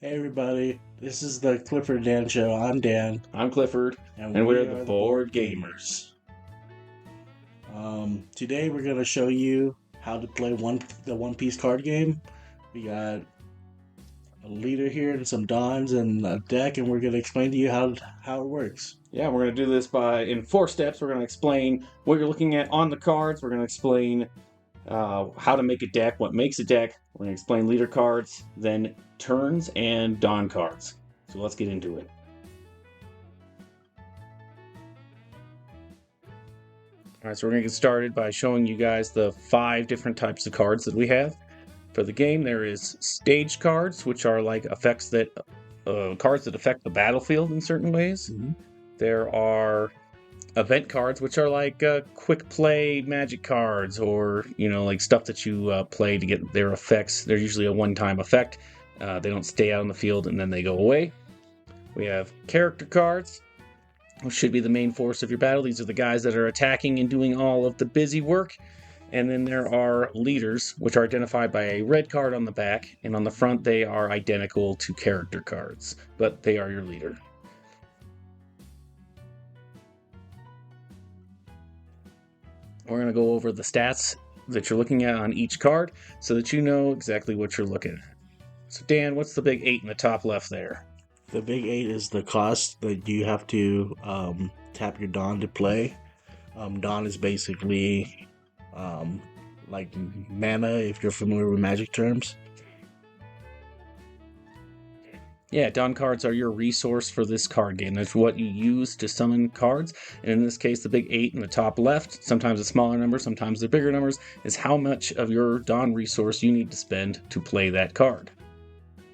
Hey everybody, this is the Clifford Dan Show. I'm Dan, I'm Clifford, and and we we're the are the board board gamers. gamers. Today we're gonna show you how to play the One Piece card game. We got a leader here and some dons and a deck, and we're gonna explain to you how it works. Yeah, we're going to do this in 4 steps. We're going to explain what you're looking at on the cards. We're going to explain how to make a deck, what makes a deck. We're going to explain leader cards, then turns and Dawn cards. So let's get into it. All right, so we're going to get started by showing you guys the 5 different types of cards that we have. For the game, there is stage cards, which are like cards that affect the battlefield in certain ways. Mm-hmm. There are event cards, which are like quick play magic cards, or like stuff that you play to get their effects. They're usually a one-time effect. They don't stay out on the field and then they go away. We have character cards, which should be the main force of your battle. These are the guys that are attacking and doing all of the busy work. And then there are leaders, which are identified by a red card on the back, and on the front they are identical to character cards, but they are your leader. We're going to go over the stats that you're looking at on each card so that you know exactly what you're looking at. So Dan, what's the big 8 in the top left there? The big 8 is the cost that you have to tap your don to play. Don is basically um, like mana, if you're familiar with Magic terms. Yeah, Dawn cards are your resource for this card game. That's what you use to summon cards. And in this case, the big 8 in the top left, sometimes a smaller number, sometimes the bigger numbers, is how much of your Dawn resource you need to spend to play that card.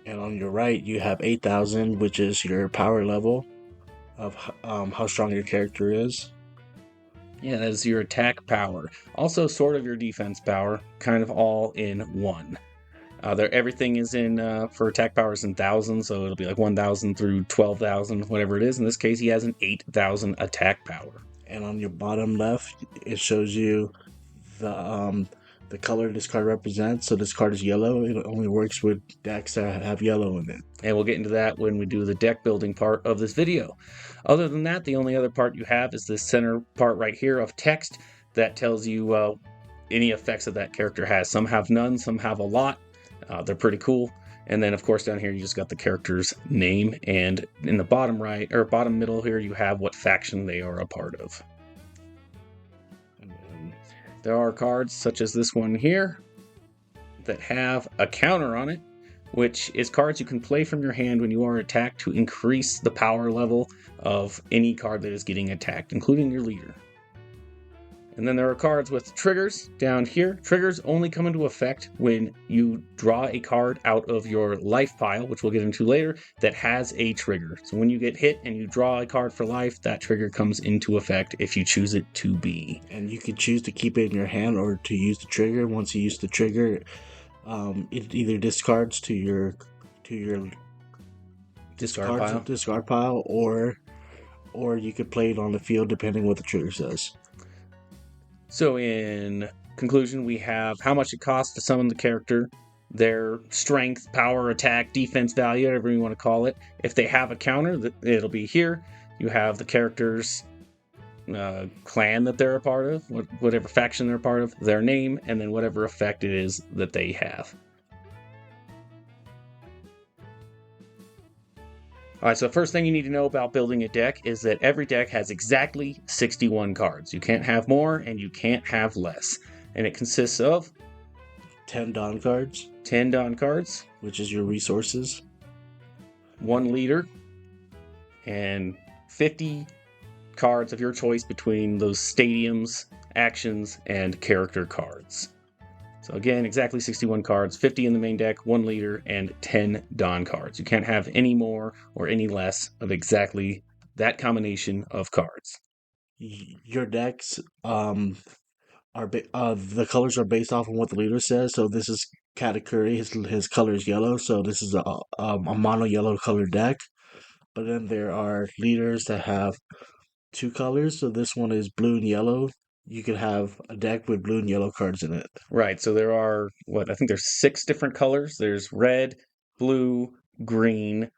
And on your right, you have 8,000, which is your power level of how strong your character is. Yeah, that is your attack power. Also, sort of your defense power, kind of all in one. Everything is in for attack powers in thousands, so it'll be like 1,000 through 12,000, whatever it is. In this case, he has an 8,000 attack power. And on your bottom left, it shows you the color this card represents. So this card is yellow. It only works with decks that have yellow in it. And we'll get into that when we do the deck building part of this video. Other than that, the only other part you have is this center part right here of text that tells you any effects that character has. Some have none, some have a lot. They're pretty cool. And then, of course, down here you just got the character's name, and in the bottom right or bottom middle here you have what faction they are a part of. There are cards such as this one here that have a counter on it, which is cards you can play from your hand when you are attacked to increase the power level of any card that is getting attacked, including your leader. And then there are cards with triggers down here. Triggers only come into effect when you draw a card out of your life pile, which we'll get into later, that has a trigger. So when you get hit and you draw a card for life, that trigger comes into effect if you choose it to be. And you can choose to keep it in your hand or to use the trigger. Once you use the trigger, it either discards to your discard pile, or you could play it on the field depending what the trigger says. So in conclusion, we have how much it costs to summon the character, their strength, power, attack, defense value, whatever you want to call it. If they have a counter, it'll be here. You have the character's clan that they're a part of, whatever faction they're a part of, their name, and then whatever effect it is that they have. Alright, so the first thing you need to know about building a deck is that every deck has exactly 61 cards. You can't have more and you can't have less. And it consists of 10 Dawn cards, 10 Dawn cards, which is your resources, 1 leader, and 50 cards of your choice between those stadiums, actions, and character cards. So again, exactly 61 cards, 50 in the main deck, 1 leader, and 10 Dawn cards. You can't have any more or any less of exactly that combination of cards. Your decks the colors are based off of what the leader says. So this is Katakuri. His color is yellow. So this is a mono yellow colored deck. But then there are leaders that have 2 colors. So this one is blue and yellow. You could have a deck with blue and yellow cards in it. Right, so there are, I think there's 6 different colors. There's red, blue, green,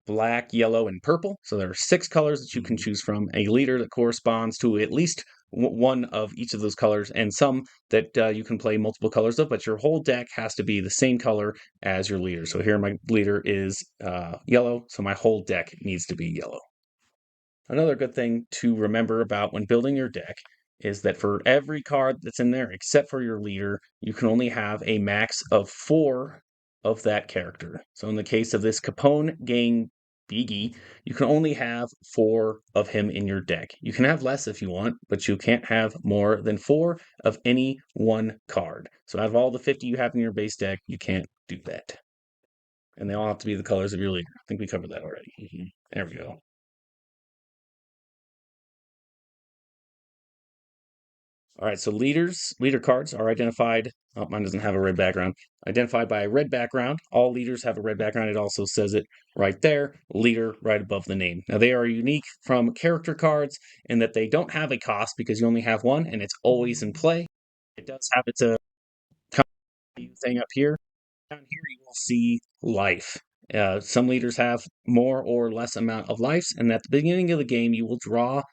black, yellow, and purple. So there are 6 colors that you can choose from. A leader that corresponds to at least one of each of those colors, and some that you can play multiple colors of, but your whole deck has to be the same color as your leader. So here my leader is yellow, so my whole deck needs to be yellow. Another good thing to remember about when building your deck is that for every card that's in there, except for your leader, you can only have a max of 4 of that character. So in the case of this Capone Gang Biggie, you can only have 4 of him in your deck. You can have less if you want, but you can't have more than 4 of any one card. So out of all the 50 you have in your base deck, you can't do that. And they all have to be the colors of your leader. I think we covered that already. There we go. All right, so leader cards are identified. Oh, mine doesn't have a red background. Identified by a red background. All leaders have a red background. It also says it right there, leader, right above the name. Now, they are unique from character cards in that they don't have a cost because you only have one and it's always in play. It does have its thing up here. Down here, you will see life. Some leaders have more or less amount of lives, and at the beginning of the game, you will draw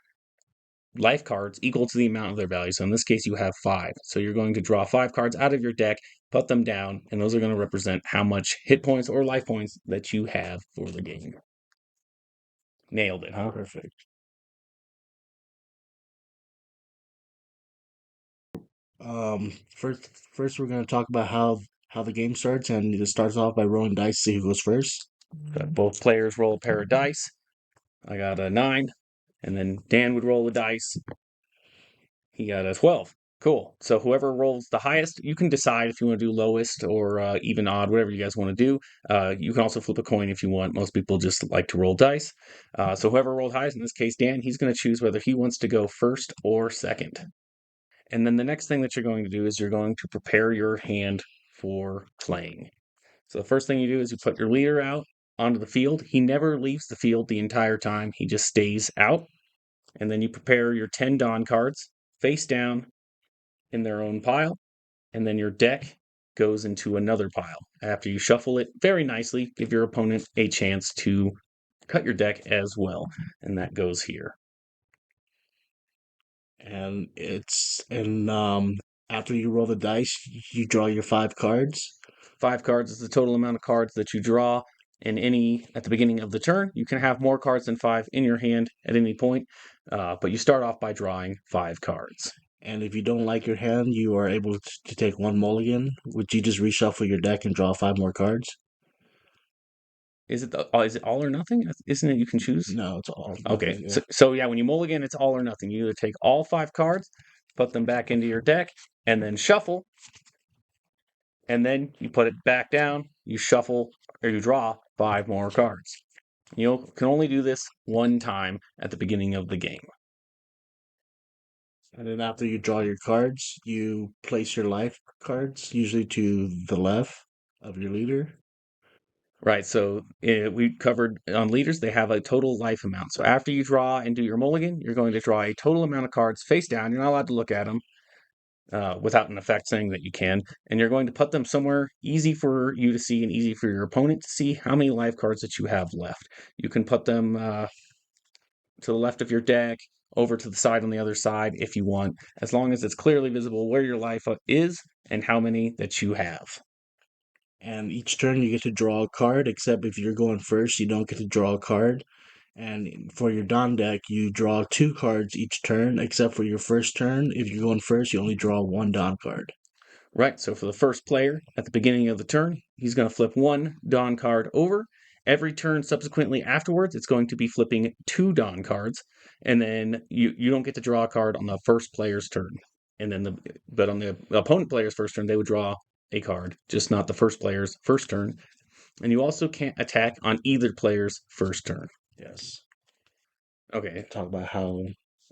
life cards equal to the amount of their value. So in this case, you have 5. So you're going to draw 5 cards out of your deck, put them down, and those are going to represent how much hit points or life points that you have for the game. Nailed it, huh? Perfect. First we're gonna talk about how the game starts, and it starts off by rolling dice to see who goes first. Both players roll a pair of dice. I got a 9, and then Dan would roll the dice. He got a 12. Cool. So whoever rolls the highest, you can decide if you want to do lowest or even odd, whatever you guys want to do. You can also flip a coin if you want. Most people just like to roll dice. So whoever rolled highest, in this case Dan, he's going to choose whether he wants to go first or second. And then the next thing that you're going to do is you're going to prepare your hand for playing. So the first thing you do is you put your leader out onto the field. He never leaves the field the entire time. He just stays out. And then you prepare your 10 Dawn cards face down in their own pile, and then your deck goes into another pile. After you shuffle it very nicely, give your opponent a chance to cut your deck as well, and that goes here. And it's and after you roll the dice, you draw your 5 cards. 5 cards is the total amount of cards that you draw in any at the beginning of the turn. You can have more cards than 5 in your hand at any point, but you start off by drawing 5 cards. And if you don't like your hand, you are able to take 1 mulligan, which you just reshuffle your deck and draw 5 more cards. Is it all or nothing? Isn't it you can choose? No, it's all. Okay, Nothing, yeah. so yeah, when you mulligan, it's all or nothing. You either take all 5 cards, put them back into your deck, and then shuffle, and then you put it back down, you shuffle, or you draw 5 more cards. You can only do this one time at the beginning of the game. And then after you draw your cards, you place your life cards, usually to the left of your leader. Right, so we covered on leaders, they have a total life amount. So after you draw and do your mulligan, you're going to draw a total amount of cards face down. You're not allowed to look at them without an effect saying that you can. And you're going to put them somewhere easy for you to see and easy for your opponent to see how many life cards that you have left. You can put them to the left of your deck, over to the side on the other side if you want, as long as it's clearly visible where your life is and how many that you have. And each turn you get to draw a card, except if you're going first, you don't get to draw a card. And for your Don deck, you draw 2 cards each turn, except for your first turn. If you're going first, you only draw 1 Don card. Right, so for the first player, at the beginning of the turn, he's going to flip 1 Dawn card over. Every turn subsequently afterwards, it's going to be flipping 2 Dawn cards, and then you don't get to draw a card on the first player's turn. And then but on the opponent player's first turn, they would draw a card, just not the first player's first turn. And you also can't attack on either player's first turn. Yes. Okay. Talk about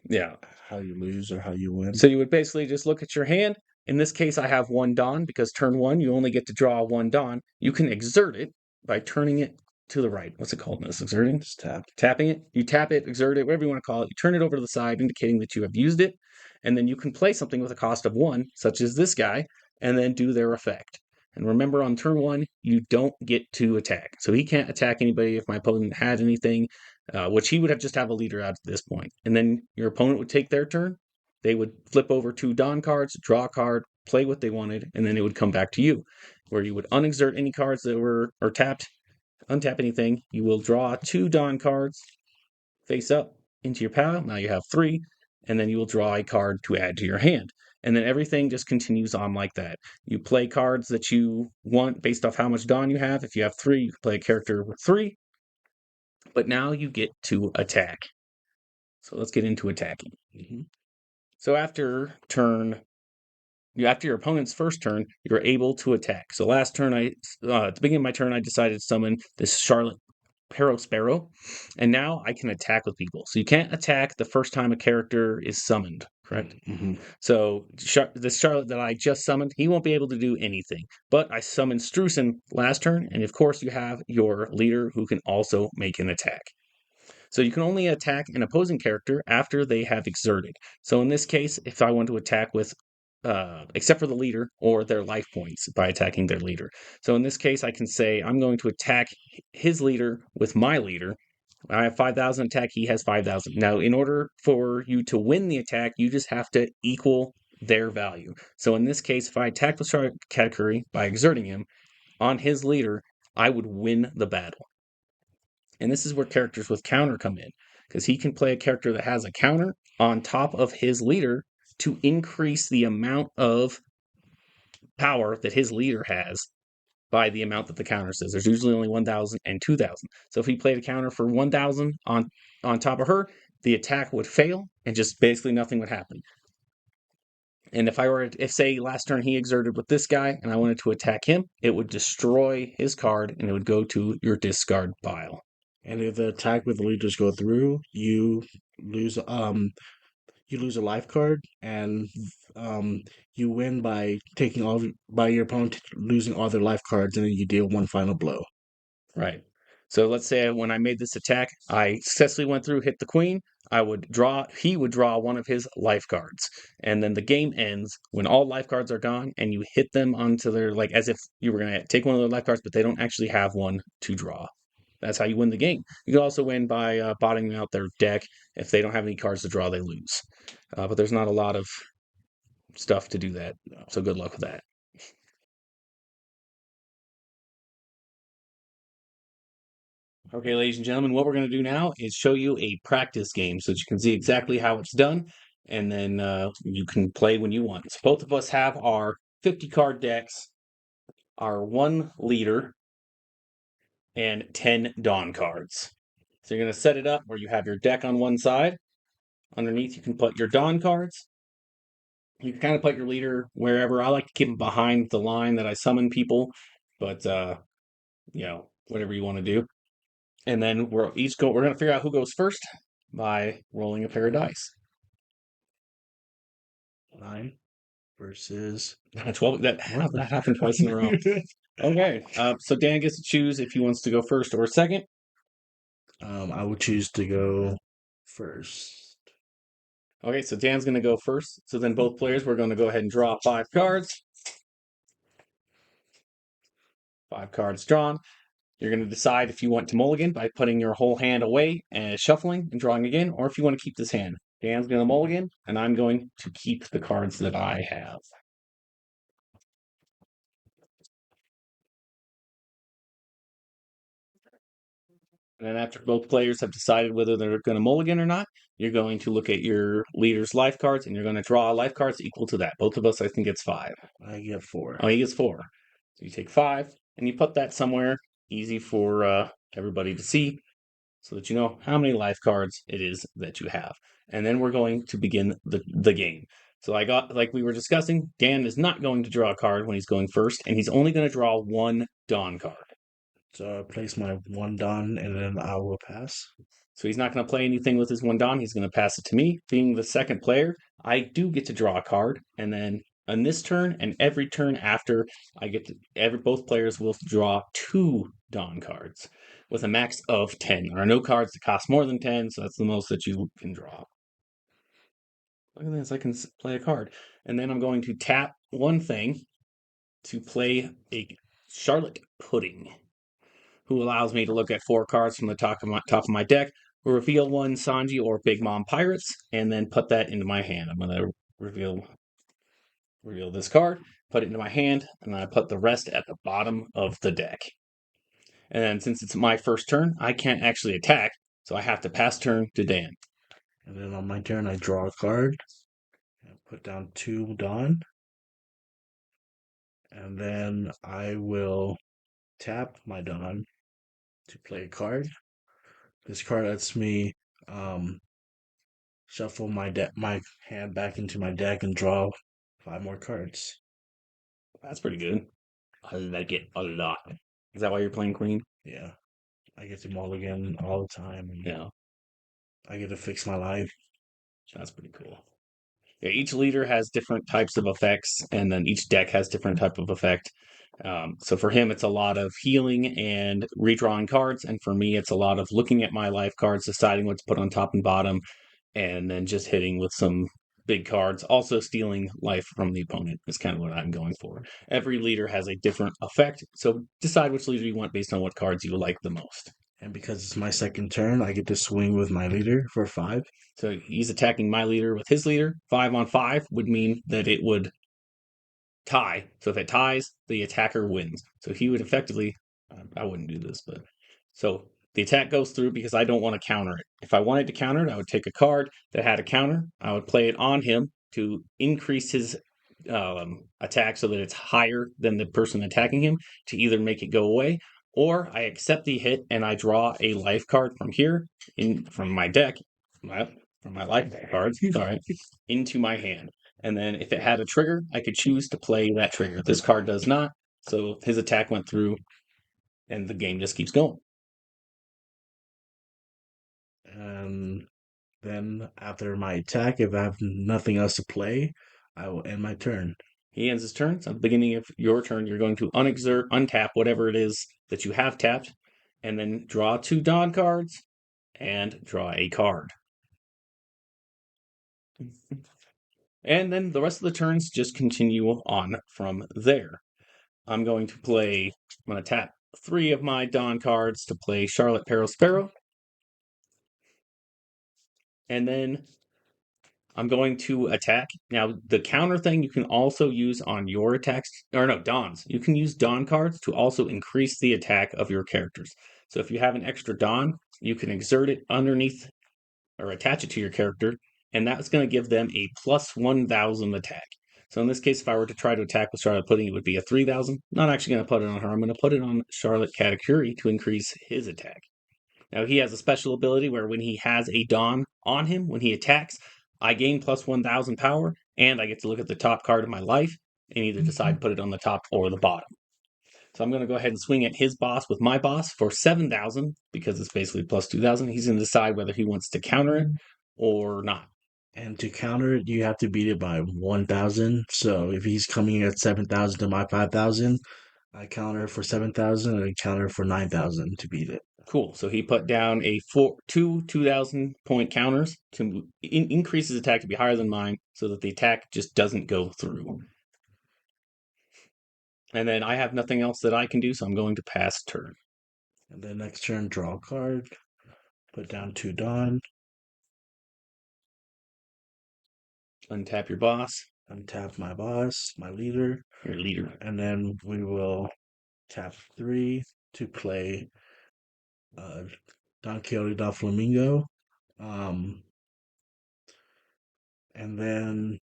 Yeah. how you lose or how you win. So you would basically just look at your hand. In this case, I have 1 Dawn because turn 1, you only get to draw 1 Dawn. You can exert it by turning it to the right. What's it called in this? Exerting? Just tap. Tapping it. You tap it, exert it, whatever you want to call it. You turn it over to the side, indicating that you have used it. And then you can play something with a cost of 1, such as this guy, and then do their effect. And remember, on turn 1, you don't get to attack. So he can't attack anybody if my opponent had anything, which he would have just have a leader out at this point. And then your opponent would take their turn. They would flip over 2 Dawn cards, draw a card, play what they wanted, and then it would come back to you, where you would unexert any cards that were or tapped, untap anything. You will draw 2 Dawn cards face up into your pile. Now you have 3, and then you will draw a card to add to your hand. And then everything just continues on like that. You play cards that you want based off how much Dawn you have. If you have 3, you can play a character with 3. But now you get to attack. So let's get into attacking. So after your opponent's first turn, you're able to attack. So last turn, at the beginning of my turn, I decided to summon this Charlotte Sparrow, and now I can attack with people. So you can't attack the first time a character is summoned, correct? So this Charlotte that I just summoned, he won't be able to do anything. But I summoned Strusen last turn, and of course you have your leader who can also make an attack. So you can only attack an opposing character after they have exerted. So in this case, if I want to attack with except for the leader or their life points by attacking their leader. So in this case, I can say I'm going to attack his leader with my leader. I have 5,000 attack, he has 5,000. Now, in order for you to win the attack, you just have to equal their value. So in this case, if I attack with Charlotte Katakuri by exerting him on his leader, I would win the battle. And this is where characters with counter come in, because he can play a character that has a counter on top of his leader to increase the amount of power that his leader has by the amount that the counter says. There's usually only 1,000 and 2,000. So if he played a counter for 1,000 on top of her, the attack would fail and just basically nothing would happen. And if say last turn he exerted with this guy and I wanted to attack him, it would destroy his card and it would go to your discard pile. And if the attack with the leaders go through, lose you lose a life card, and you win by your opponent losing all their life cards, and then you deal one final blow. Right. So let's say when I made this attack, I successfully went through, hit the queen. He would draw one of his life cards. And then the game ends when all life cards are gone and you hit them onto their, like as if you were going to take one of their life cards, but they don't actually have one to draw. That's how you win the game. You can also win by bottoming out their deck. If they don't have any cards to draw, they lose. But there's not a lot of stuff to do that. So good luck with that. Okay, ladies and gentlemen, what we're going to do now is show you a practice game so that you can see exactly how it's done, and then you can play when you want. So both of us have our 50 card decks, our 1 leader, and 10 Dawn cards. So you're going to set it up where you have your deck on one side. Underneath, you can put your Dawn cards. You can kind of put your leader wherever. I like to keep them behind the line that I summon people, but whatever you want to do. And then we're going to figure out who goes first by rolling a pair of dice. 9 versus 12. That happened twice in a row. Okay. So Dan gets to choose if he wants to go first or second. I would choose to go first. Okay, so Dan's going to go first. So then both players, we're going to go ahead and draw 5 cards. 5 cards drawn. You're going to decide if you want to mulligan by putting your whole hand away and shuffling and drawing again, or if you want to keep this hand. Dan's going to mulligan, and I'm going to keep the cards that I have. And then after both players have decided whether they're going to mulligan or not, you're going to look at your leader's life cards, and you're going to draw life cards equal to that. Both of us, I think, gets 5. I get 4. Oh, he gets 4. So you take 5, and you put that somewhere easy for everybody to see so that you know how many life cards it is that you have. And then we're going to begin the game. So like we were discussing, Dan is not going to draw a card when he's going first, and he's only going to draw 1 Dawn card. So I place my 1 Dawn, and then I will pass. So he's not going to play anything with his 1 Dawn. He's going to pass it to me. Being the second player, I do get to draw a card, and then on this turn and every turn after, both players will draw 2 Dawn cards with a max of 10. There are no cards that cost more than 10, so that's the most that you can draw. Look at this, I can play a card. And then I'm going to tap one thing, to play a Charlotte Pudding, who allows me to look at 4 cards from the top of my deck, reveal one Sanji or Big Mom Pirates, and then put that into my hand. I'm going to reveal this card, put it into my hand, and then I put the rest at the bottom of the deck. And then since it's my first turn, I can't actually attack, so I have to pass turn to Dan. And then on my turn, I draw a card. And put down 2 Dawn. And then I will tap my Dawn to play a card. This card lets me shuffle my hand back into my deck and draw 5 more cards. That's pretty good. I like it a lot. Is that why you're playing Queen? Yeah, I get to mulligan all the time, and Yeah, I get to fix my life. that's pretty cool. Yeah, each leader has different types of effects, and then each deck has different type of effect. So for him, it's a lot of healing and redrawing cards, and for me, it's a lot of looking at my life cards, deciding what to put on top and bottom, and then just hitting with some big cards. Also, stealing life from the opponent is kind of what I'm going for. Every leader has a different effect, so decide which leader you want based on what cards you like the most. And because it's my second turn, I get to swing with my leader for 5. So he's attacking my leader with his leader. 5-on-5 would mean that it would tie. So if it ties, the attacker wins. So he would effectively, I wouldn't do this, but so the attack goes through because I don't want to counter it. If I wanted to counter it, I would take a card that had a counter. I would play it on him to increase his attack so that it's higher than the person attacking him to either make it go away, or I accept the hit and I draw a life card from here from my deck, from my life cards, sorry, into my hand. And then if it had a trigger, I could choose to play that trigger. This card does not, so his attack went through, and the game just keeps going. And then after my attack, if I have nothing else to play, I will end my turn. He ends his turn. So at the beginning of your turn, you're going to untap whatever it is that you have tapped, and then draw 2 Dawn cards and draw a card. And then the rest of the turns just continue on from there. I'm going to tap 3 of my Dawn cards to play Charlotte Peril Sparrow. And then I'm going to attack. Now, the counter thing you can also use on your attacks, or no, Dawns. You can use Dawn cards to also increase the attack of your characters. So if you have an extra Dawn, you can exert it underneath or attach it to your character, and that's going to give them a plus 1,000 attack. So in this case, if I were to try to attack with Charlotte Pudding, it would be a 3,000. Not actually going to put it on her. I'm going to put it on Charlotte Katakuri to increase his attack. Now he has a special ability where when he has a Dawn on him, when he attacks, I gain plus 1,000 power, and I get to look at the top card of my life and either decide to put it on the top or the bottom. So I'm going to go ahead and swing at his boss with my boss for 7,000 because it's basically plus 2,000. He's going to decide whether he wants to counter it or not. And to counter it, you have to beat it by 1,000. So if he's coming at 7,000 to my 5,000, I counter for 7,000 and I counter for 9,000 to beat it. Cool. So he put down two 2,000 point counters to increase his attack to be higher than mine so that the attack just doesn't go through. And then I have nothing else that I can do, so I'm going to pass turn. And then next turn, draw a card, put down 2 Dawn, Untap your boss, untap my boss, my leader, your leader. and then we will tap 3 to play Don Quixote da Flamingo. And then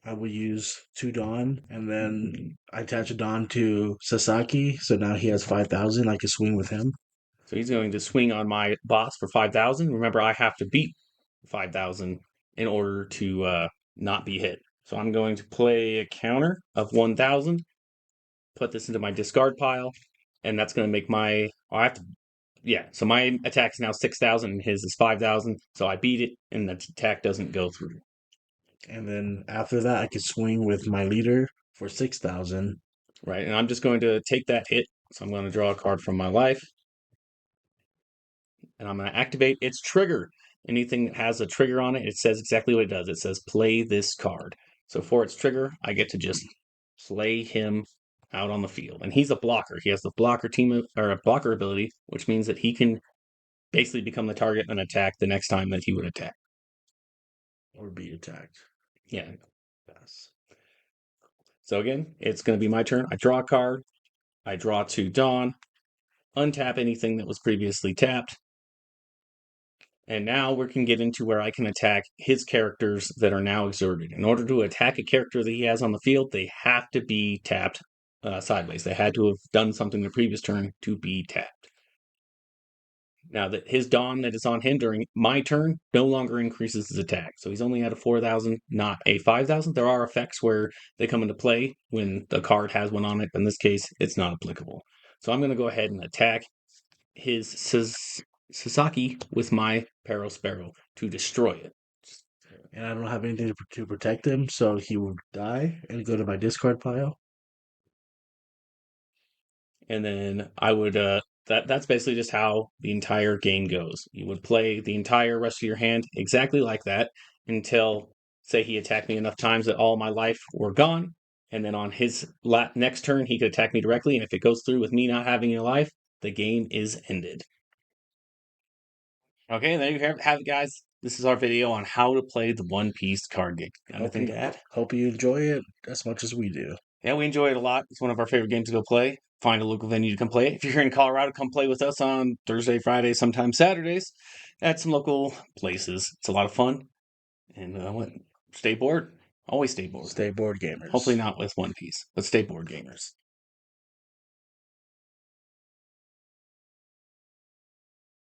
I will use 2 Dawn, and then I attach a Dawn to Sasaki, so now he has 5,000. I can swing with him. So he's going to swing on my boss for 5,000. Remember, I have to beat 5,000 in order to not be hit. So I'm going to play a counter of 1,000, put this into my discard pile, and that's going to make I have to, yeah. So my attack is now 6,000 and his is 5,000. So I beat it, and the attack doesn't go through. And then after that, I can swing with my leader for 6,000. Right, and I'm just going to take that hit. So I'm going to draw a card from my life, and I'm going to activate its trigger. Anything that has a trigger on it, it says exactly what it does. It says play this card. So for its trigger, I get to just play him out on the field. And he's a blocker. He has the blocker team or a blocker ability, which means that he can basically become the target and attack the next time that he would attack. Or be attacked. Yeah. Yes. So again, it's going to be my turn. I draw a card. I draw 2 Dawn, untap anything that was previously tapped. And now we can get into where I can attack his characters that are now exerted. In order to attack a character that he has on the field, they have to be tapped sideways. They had to have done something the previous turn to be tapped. Now that his Dawn that is on him during my turn no longer increases his attack. So he's only at a 4,000, not a 5,000. There are effects where they come into play when the card has one on it. But in this case, it's not applicable. So I'm going to go ahead and attack his Sasaki with my Peril Sparrow to destroy it. And I don't have anything to protect him, so he will die and go to my discard pile. And then I would that's basically just how the entire game goes. You would play the entire rest of your hand exactly like that until say he attacked me enough times that all my life were gone, and then on his next turn he could attack me directly, and if it goes through with me not having any life, the game is ended. Okay, there you have it, guys. This is our video on how to play the One Piece card game. Got anything to add? Hope you enjoy it as much as we do. Yeah, we enjoy it a lot. It's one of our favorite games to go play. Find a local venue to come play. If you're here in Colorado, come play with us on Thursday, Friday, sometimes Saturdays at some local places. It's a lot of fun. And stay bored. Always stay bored. Stay board gamers. Hopefully not with One Piece, but stay board gamers.